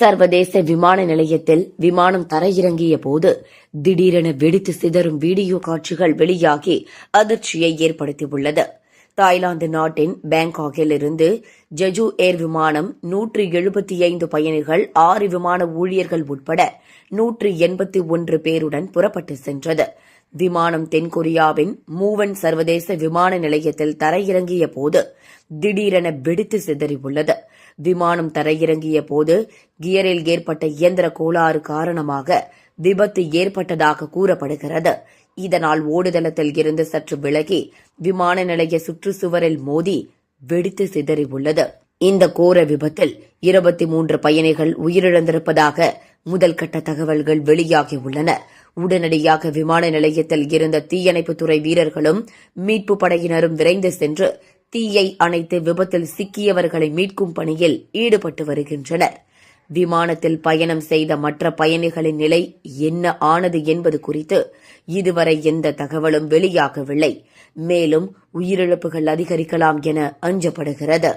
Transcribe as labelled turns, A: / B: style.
A: சர்வதேச விமான நிலையத்தில் விமானம் தரையிறங்கிய போது திடீரென வெடித்து சிதறும் வீடியோ காட்சிகள் வெளியாகி அதிர்ச்சியை ஏற்படுத்தியுள்ளது. தாய்லாந்து நாட்டின் பேங்காக்கில் இருந்து ஜெஜு ஏர் விமானம் 175 பயணிகள் 6 விமான ஊழியர்கள் உட்பட 181 பேருடன் புறப்பட்டு சென்றது. விமானம் தென்கொரியாவின் மூவன் சர்வதேச விமான நிலையத்தில் தரையிறங்கிய போது திடீரென வெடித்து சிதறியுள்ளது. விமானம் தரையிறங்கிய போது கியரில் ஏற்பட்ட இயந்திர கோளாறு காரணமாக விபத்து ஏற்பட்டதாக கூறப்படுகிறது. இதனால் ஓடுதளத்தில் இருந்து சற்று விலகி விமான நிலைய சுற்றுச்சுவரில் மோதி வெடித்து சிதறியுள்ளது. இந்த கோர விபத்தில் 23 பயணிகள் உயிரிழந்திருப்பதாக முதல்கட்ட தகவல்கள் வெளியாகியுள்ளன. உடனடியாக விமான நிலையத்தில் இருந்த தீயணைப்புத்துறை வீரர்களும் மீட்பு படையினரும் விரைந்து சென்று தீயை அணைத்து விபத்தில் சிக்கியவர்களை மீட்கும் பணியில் ஈடுபட்டு வருகின்றனர். விமானத்தில் பயணம் செய்த மற்ற பயணிகளின் நிலை என்ன ஆனது என்பது குறித்து இதுவரை எந்த தகவலும் வெளியாகவில்லை. மேலும் உயிரிழப்புகள் அதிகரிக்கலாம் என அஞ்சப்படுகிறது.